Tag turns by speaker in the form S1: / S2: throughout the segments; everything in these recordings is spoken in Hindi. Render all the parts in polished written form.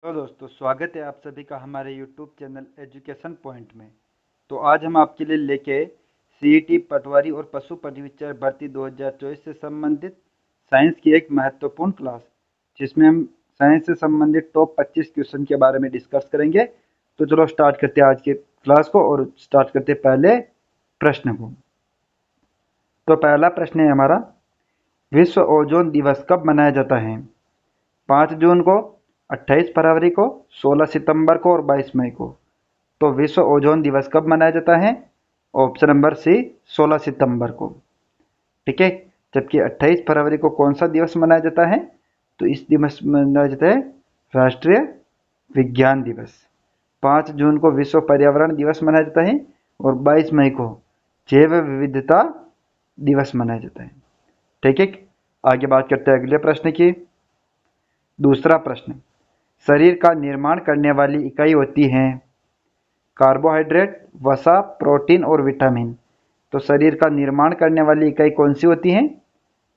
S1: तो दोस्तों स्वागत है आप सभी का हमारे YouTube चैनल एजुकेशन पॉइंट में। तो आज हम आपके लिए लेके सीईटी पटवारी और पशु परिचर भर्ती 2024 से संबंधित साइंस की एक महत्वपूर्ण क्लास, जिसमें हम साइंस से संबंधित टॉप 25 क्वेश्चन के बारे में डिस्कस करेंगे। तो चलो स्टार्ट करते हैं आज के क्लास को और स्टार्ट करते हैं पहले प्रश्न को। तो पहला प्रश्न है हमारा, विश्व ओजोन दिवस कब मनाया जाता है? 5 जून को, 28 फरवरी को, 16 सितंबर को और 22 मई को। तो विश्व ओजोन दिवस कब मनाया जाता है? ऑप्शन नंबर सी 16 सितंबर को। ठीक है। जबकि 28 फरवरी को कौन सा दिवस मनाया जाता है? तो इस दिवस मनाया जाता है राष्ट्रीय विज्ञान दिवस। 5 जून को विश्व पर्यावरण दिवस मनाया जाता है और 22 मई को जैव विविधता दिवस मनाया जाता है। ठीक है। आगे बात करते हैं अगले प्रश्न की। दूसरा प्रश्न, शरीर का निर्माण करने वाली इकाई होती है कार्बोहाइड्रेट, वसा, प्रोटीन और विटामिन। तो शरीर का निर्माण करने वाली इकाई कौन सी होती है?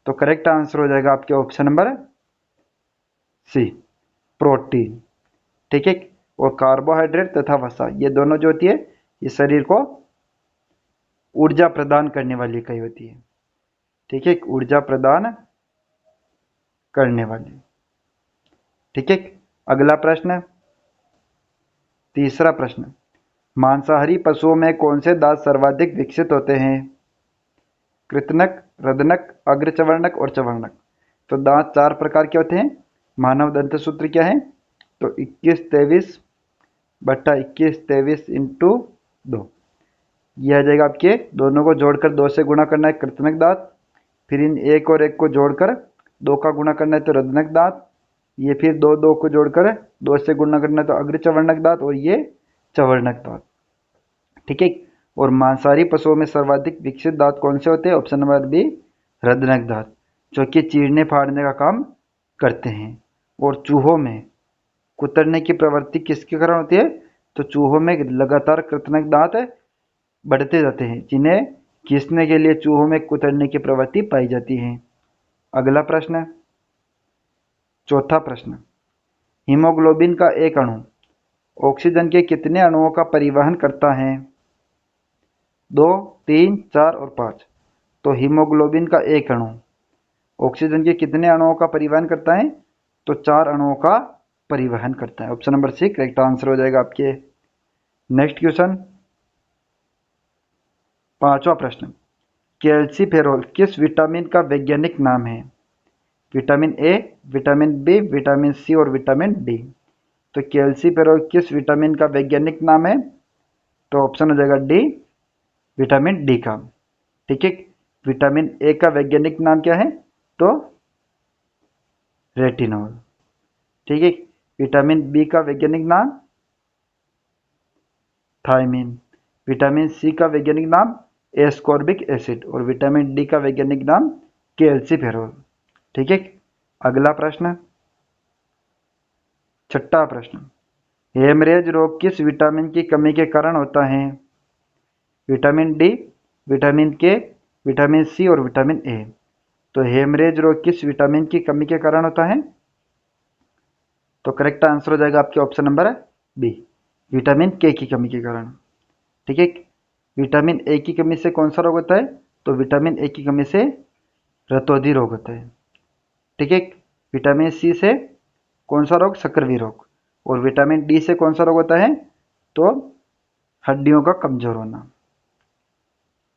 S1: तो करेक्ट आंसर हो जाएगा आपके ऑप्शन नंबर सी, प्रोटीन। ठीक है। और कार्बोहाइड्रेट तथा वसा ये दोनों जो होती है ये शरीर को ऊर्जा प्रदान करने वाली इकाई होती है। ठीक है, ऊर्जा प्रदान करने वाली। ठीक है। अगला प्रश्न, तीसरा प्रश्न, मांसाहारी पशुओं में कौन से दांत सर्वाधिक विकसित होते हैं? कृंतक, रदनक, अग्रचर्वणक और चर्वणक। तो दांत 4 प्रकार के होते हैं। मानव दंत सूत्र क्या है? तो 21-23/21-23 इंटू 2, यह आ जाएगा आपके, दोनों को जोड़कर 2 से गुणा करना है कृंतक दांत, फिर इन एक और एक को जोड़कर 2 का गुणा करना है तो रदनक दांत, ये फिर 2 को जोड़कर 2 से गुणा करना है तो अग्रचर्वणक दांत और ये चर्वणक दांत। ठीक है। और मांसाहारी पशुओं में सर्वाधिक विकसित दांत कौन से होते हैं? ऑप्शन नंबर बी, रदनक दांत, जो कि चीरने फाड़ने का काम करते हैं। और चूहों में कुतरने की प्रवृत्ति किसके कारण होती है? तो चूहों में लगातार कृंतक दांत बढ़ते जाते हैं, जिन्हें खींचने के लिए चूहों में कुतरने की प्रवृत्ति पाई जाती है। अगला प्रश्न, चौथा प्रश्न, हीमोग्लोबिन का एक अणु ऑक्सीजन के कितने अणुओं का परिवहन करता है? 2, 3, 4 और 5। तो हीमोग्लोबिन का एक अणु ऑक्सीजन के कितने अणुओं का परिवहन करता है? तो 4 अणुओं का परिवहन करता है। Option number C correct answer हो जाएगा आपके। नेक्स्ट क्वेश्चन, पांचवा प्रश्न, कैल्सीफेरोल किस विटामिन का वैज्ञानिक नाम है? Vitamin A, vitamin B, vitamin C और विटामिन डी। तो कैल्सीफेरोल किस विटामिन का वैज्ञानिक नाम है? तो ऑप्शन हो जाएगा डी, विटामिन डी का। ठीक है। विटामिन ए का वैज्ञानिक नाम क्या है? तो रेटिनॉल। ठीक है। विटामिन बी का वैज्ञानिक नाम थायमिन। विटामिन सी का वैज्ञानिक नाम एस्कॉर्बिक एसिड और विटामिन डी का वैज्ञानिक नाम कैल्सीफेरोल। ठीक है। अगला प्रश्न, छठा प्रश्न, हेमरेज रोग किस विटामिन की कमी के कारण होता है? विटामिन डी, विटामिन के, विटामिन सी और विटामिन ए। तो हेमरेज रोग किस विटामिन की कमी के कारण होता है? तो करेक्ट आंसर हो जाएगा आपके ऑप्शन नंबर बी, विटामिन के की कमी के कारण। ठीक है। विटामिन ए की कमी से कौन सा रोग होता है? तो विटामिन ए की कमी से रतौंधी रोग होता है। ठीक है। विटामिन सी से कौन सा रोग? सक्रिय रोग। और विटामिन डी से कौन सा रोग होता है? तो हड्डियों का कमजोर होना।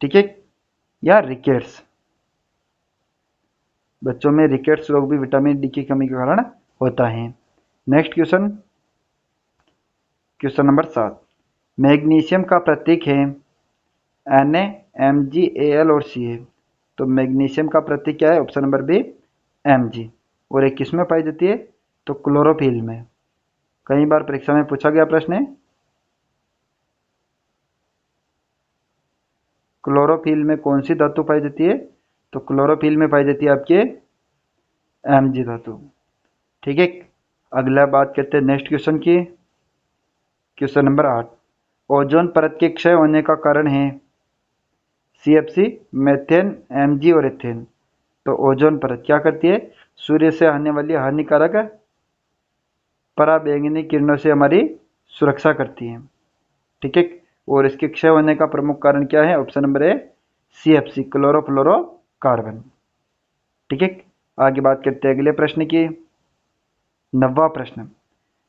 S1: ठीक है। या रिकेट्स, बच्चों में रिकेट्स रोग भी विटामिन डी की कमी के कारण होता है। Next question, question number 7, magnesium का प्रतीक है Na, Mg, Al और Ca। तो मैग्नीशियम का प्रतीक क्या है? Option number B, Mg। और एक किस में पाई जाती है? तो क्लोरोफिल में। कई बार परीक्षा में पूछा गया प्रश्न है, क्लोरोफिल में कौन सी धातु पाई जाती है? तो क्लोरोफिल में पाई जाती है आपके Mg धातु। ठीक है। अगला बात करते हैं नेक्स्ट क्वेश्चन की। क्वेश्चन नंबर 8, ओजोन परत के क्षय होने का कारण है CFC, मेथेन, Mg और एथेन। तो ओजोन परत क्या करती है? सूर्य से आने वाली हानिकारक पराबैंगनी किरणों से हमारी सुरक्षा करती हैं। ठीक है। और इसके क्षय होने का प्रमुख कारण क्या है? Option number A CFC, chlorofluorocarbon. ठीक है। आगे बात करते हैं अगले प्रश्न की। 9वां प्रश्न,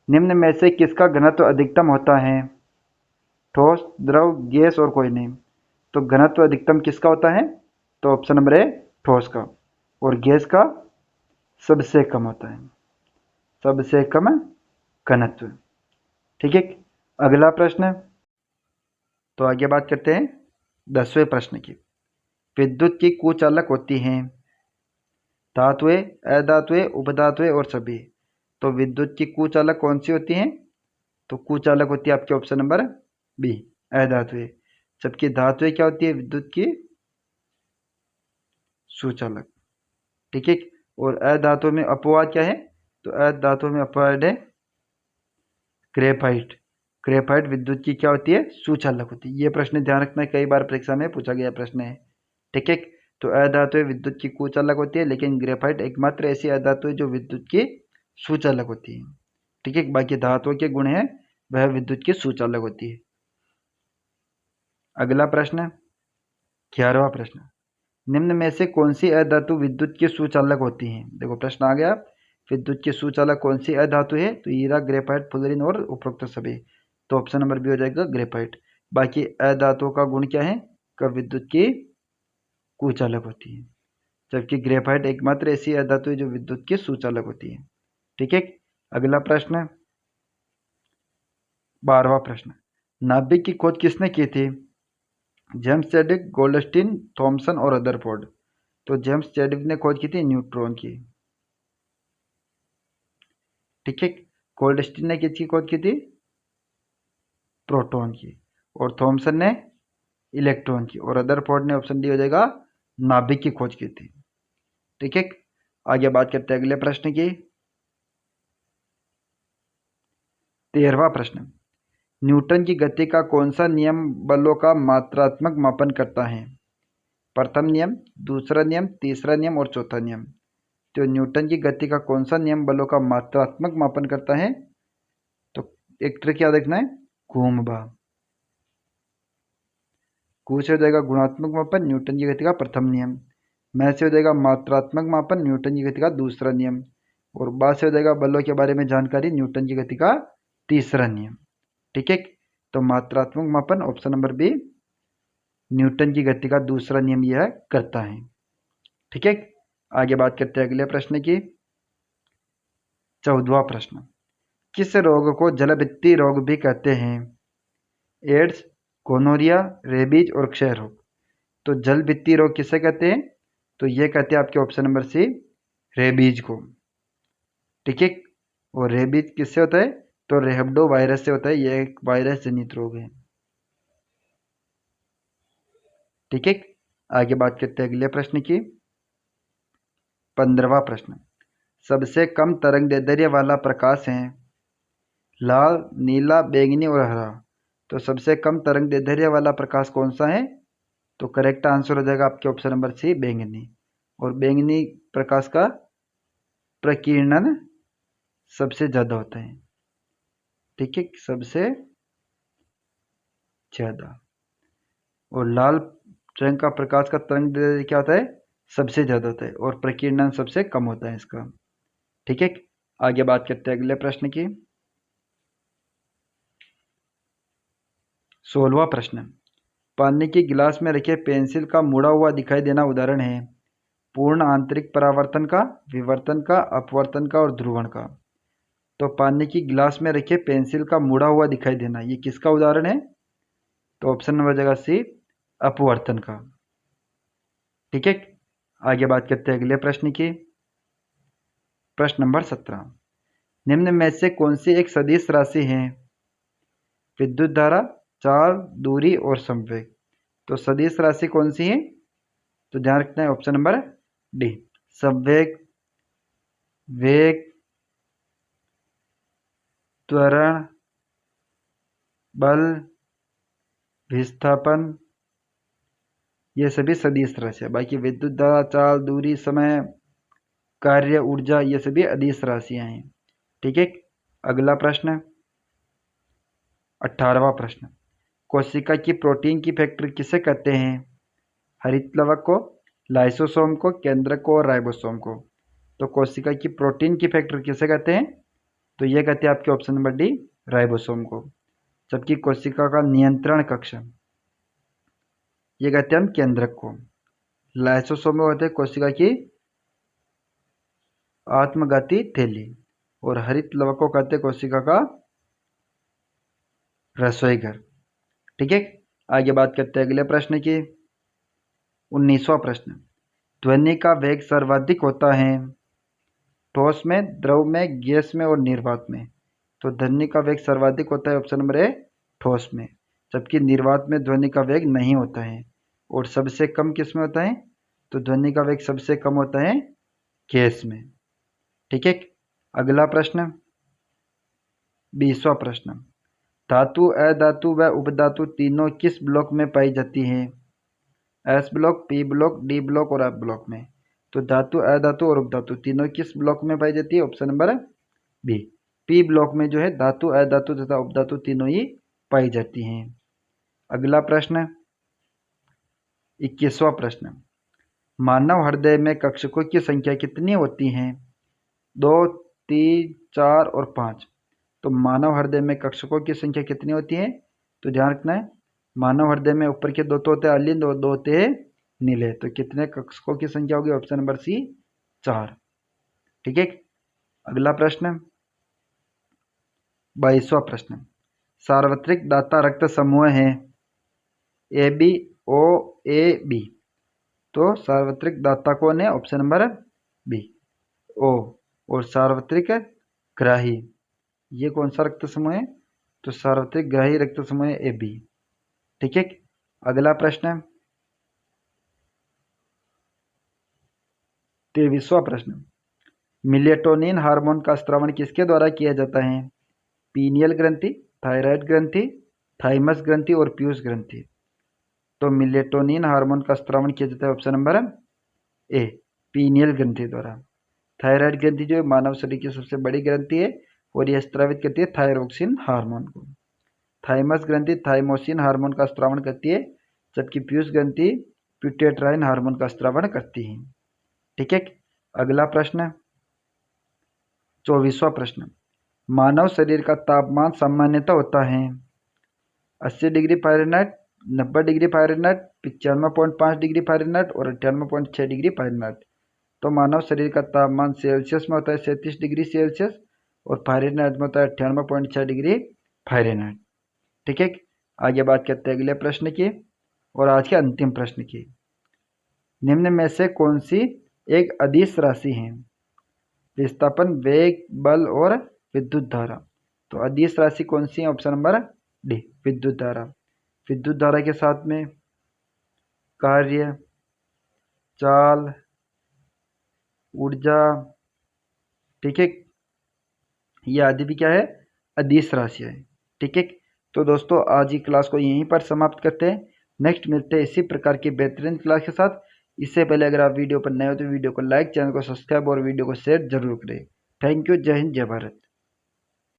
S1: निम्न में से किसका घनत्व अधिकतम होता है? ठोस, द्रव, गैस और कोई नहीं। तो घनत्व अधिकतम किसका होता है? तो ऑप्शन नंबर ए ठोस का। और गैस का सबसे कम होता है, सबसे कम घनत्व। ठीक है। अगला प्रश्न, तो आगे बात करते हैं 10वें प्रश्न की। विद्युत की कुचालक होती हैं धातुएं, अधातुएं, उपधातुएं और सभी। तो विद्युत की कुचालक कौन सी होती हैं? तो कुचालक होती है आपके ऑप्शन नंबर बी, अधातुएं। जबकि धातुएं क्या होती है विद्युत की? सुचालक। ठीक है। और अधातुओं में अपवाद क्या है? तो अधातुओं में अपवाद है ग्रेफाइट। ग्रेफाइट विद्युत की क्या होती है? सुचालक होती है। ये प्रश्न ध्यान रखना है, कई बार परीक्षा में पूछा गया प्रश्न है। ठीक है। तो अधातुएं विद्युत की कुचालक होती है, लेकिन ग्रेफाइट एकमात्र ऐसी अधातु है जो विद्युत की सुचालक होती है। ठीक है। बाकी धातुओं के गुण है वह विद्युत की सुचालक होती है। अगला प्रश्न, 11वां प्रश्न, निम्न में से कौन सी अधातु विद्युत की सुचालक होती है? देखो प्रश्न आ गया, विद्युत की सुचालक कौन सी अधातु है? तो हीरा, ग्रेफाइट, फुलरिन और उपरोक्त सभी। तो ऑप्शन नंबर बी हो जाएगा ग्रेफाइट। बाकी अधातुओं का गुण क्या है? कब विद्युत की कुचालक होती है, जबकि ग्रेफाइट एकमात्र ऐसी अधातु है जो विद्युत की सुचालक होती है। ठीक है। अगला प्रश्न, 12वां प्रश्न, नाभिक की खोज किसने की थी? जेम्स चैडविक, गोल्डस्टीन, थॉमसन और रदरफोर्ड। तो जेम्स चैडविक ने खोज की थी न्यूट्रॉन की। ठीक है। गोल्डस्टीन ने किसकी खोज की थी? प्रोटॉन की। और थॉमसन ने इलेक्ट्रॉन की। और रदरफोर्ड ने ऑप्शन डी हो जाएगा नाभिक की खोज की थी। ठीक है। आगे बात करते हैं अगले प्रश्न की। 13वां प्रश्न, न्यूटन की गति का कौन सा नियम बलों का मात्रात्मक मापन करता है? प्रथम नियम, दूसरा नियम, तीसरा नियम और चौथा नियम। तो न्यूटन की गति का कौन सा नियम बलों का मात्रात्मक मापन करता है? तो एक ट्रिक याद रखना है, कूम्बा। कू से हो जाएगा गुणात्मक मापन, न्यूटन की गति का प्रथम नियम। मैं से हो जाएगा मात्रात्मक मापन, न्यूटन की गति का दूसरा नियम। और बा से हो जाएगा बलों के बारे में जानकारी, न्यूटन की गति का तीसरा नियम। ठीक है। तो मात्रात्मक मापन ऑप्शन नंबर बी न्यूटन की गति का दूसरा नियम यह करता है। ठीक है। आगे बात करते हैं अगले प्रश्न की। 14वां प्रश्न, किस रोग को जलभित्ति रोग भी कहते हैं? एड्स, गोनोरिया, रेबीज और क्षय रोग। तो जलभित्ति रोग किसे कहते हैं? तो ये कहते हैं आपके ऑप्शन नंबर सी रेबीज को। ठीक है। और रेबीज किससे होता है? तो रेहब्डो वायरस से होता है। यह एक वायरस जनित रोग है। ठीक है। आगे बात करते हैं अगले प्रश्न की। 15वां प्रश्न, सबसे कम तरंगदैर्ध्य वाला प्रकाश है लाल, नीला, बैंगनी और हरा। तो सबसे कम तरंगदैर्ध्य वाला प्रकाश कौन सा है? तो करेक्ट आंसर हो जाएगा आपके ऑप्शन नंबर सी बैंगनी। और बैंगनी प्रकाश का प्रकीर्णन सबसे ज्यादा होता है। ठीक है, सबसे ज्यादा। और लाल रंग का प्रकाश का तरंगदैर्ध्य क्या होता है? सबसे ज्यादा होता है। और प्रकीर्णन सबसे कम होता है इसका। ठीक है। आगे बात करते हैं अगले प्रश्न की। 16वां प्रश्न, पानी के गिलास में रखे पेंसिल का मुड़ा हुआ दिखाई देना उदाहरण है पूर्ण आंतरिक परावर्तन का, विवर्तन का, अपवर्तन का और ध्रुवण का। तो पानी की गिलास में रखे पेंसिल का मुड़ा हुआ दिखाई देना, ये किसका उदाहरण है? तो ऑप्शन नंबर जगह सी अपवर्तन का। ठीक है। आगे बात करते हैं अगले प्रश्न की। प्रश्न नंबर 17, निम्न में से कौन सी एक सदिश राशि है? विद्युत धारा, चाल, दूरी और संवेग। तो सदिश राशि कौन सी है? तो ध्यान रखना है ऑप्शन नंबर डी संवेग, वेग, त्वरण, बल, विस्थापन, ये सभी सदिश राशि है। बाकी विद्युत धारा, चाल, दूरी, समय, कार्य, ऊर्जा, ये सभी अदिश राशियां हैं। ठीक है। अगला प्रश्न 18वां प्रश्न, कोशिका की प्रोटीन की फैक्ट्री किसे कहते हैं? हरित लवक को, लाइसोसोम को, केंद्रक को और राइबोसोम को। तो कोशिका की प्रोटीन की फैक्ट्री किसे कहते हैं? तो ये कहते हैं आपके ऑप्शन नंबर डी, राइबोसोम को। जबकि कोशिका का नियंत्रण कक्ष ये कहते हैं हम केंद्रक को। लाइसोसोम में होते हैं कोशिका की आत्मघाती थैली और हरित लवक को कहते हैं कोशिका का रसोई घर। ठीक है, आगे बात करते हैं अगले प्रश्न की। 19वां प्रश्न, ध्वनि का वेग सर्वाधिक होता है ठोस में, द्रव में, गैस में और निर्वात में। तो ध्वनि का वेग सर्वाधिक होता है ऑप्शन नंबर ए, ठोस में। जबकि निर्वात में ध्वनि का वेग नहीं होता है। और सबसे कम किस में होता है? तो ध्वनि का वेग सबसे कम होता है गैस में। ठीक है, अगला प्रश्न 20वां प्रश्न, धातु, अधातु व उपधातु तीनों किस ब्लॉक में पाई जाती हैं? S block, P block, D block और एफ ब्लॉक में। तो धातु, अधातु और उपधातु तीनों किस ब्लॉक में पाई जाती है? Option number B, P block में जो है धातु, अधातु तथा उपधातु तीनों ही पाई जाती हैं। अगला प्रश्न 21वां प्रश्न, मानव हृदय में कक्षकों की संख्या कितनी होती है? 2, 3, 4 और 5। तो मानव हृदय में कक्षकों की संख्या कितनी होती है? तो ध्यान रखना है, मानव हृदय में ऊपर के दो तो होते हैं अलिंद और दो होते हैं नीले। तो कितने कक्षकों की संख्या होगी? Option number C, 4। ठीक है, अगला प्रश्न 22वां प्रश्न, सार्वत्रिक दाता रक्त समूह है A B O A B. तो सार्वत्रिक दाता कौन है? ऑप्शन नंबर बी, ओ। और सार्वत्रिक ग्राही ये कौन सा रक्त समूह है? तो सार्वत्रिक ग्राही रक्त समूह ए बी। ठीक है, अगला प्रश्न 23वां प्रश्न, मेलेटोनिन हार्मोन का स्रावण किसके द्वारा किया जाता है? पीनियल ग्रंथि, थायराइड ग्रंथि, थाइमस ग्रंथि और पीयूष ग्रंथि। तो मेलेटोनिन हार्मोन का स्रावण किया जाता है ऑप्शन नंबर ए, पीनियल ग्रंथि द्वारा। थायराइड ग्रंथि जो है मानव शरीर की सबसे बड़ी ग्रंथि है और यह स्रावित करती है थायरोक्सिन हार्मोन को। थाइमस ग्रंथि थाइमोसिन हार्मोन का स्रावण करती है, जबकि पीयूष ग्रंथि प्यूटेट्राइन हार्मोन का स्रावण करती है। ठीक है, अगला प्रश्न 24वां प्रश्न, मानव शरीर का तापमान सामान्यतः होता है 80 degree Fahrenheit, 90 degree Fahrenheit, 95.5 degree Fahrenheit और 98.6 डिग्री फ़ारेनहाइट। तो मानव शरीर का तापमान सेल्सियस में होता है 37 डिग्री सेल्सियस और फ़ारेनहाइट में होता है 98.6 डिग्री फ़ारेनहाइट। ठीक है, आगे बात करते हैं अगले प्रश्न की और आज के अंतिम प्रश्न की। निम्न में से कौन सी एक अदिश राशि है? विस्थापन, वेग, बल और विद्युत धारा। तो अदिश राशि कौन सी है? ऑप्शन नंबर डी, विद्युत धारा। विद्युत धारा के साथ में कार्य, चाल, ऊर्जा, ठीक है, ये आदि भी क्या है? अदिश राशि है। ठीक है, तो दोस्तों आज की क्लास को यहीं पर समाप्त करते हैं। नेक्स्ट मिलते हैं इसी प्रकार की बेहतरीन क्लास के साथ। इससे पहले अगर आप वीडियो पर नए हो तो वीडियो को लाइक, चैनल को सब्सक्राइब और वीडियो को शेयर जरूर करें। थैंक यू, जय हिंद, जय भारत।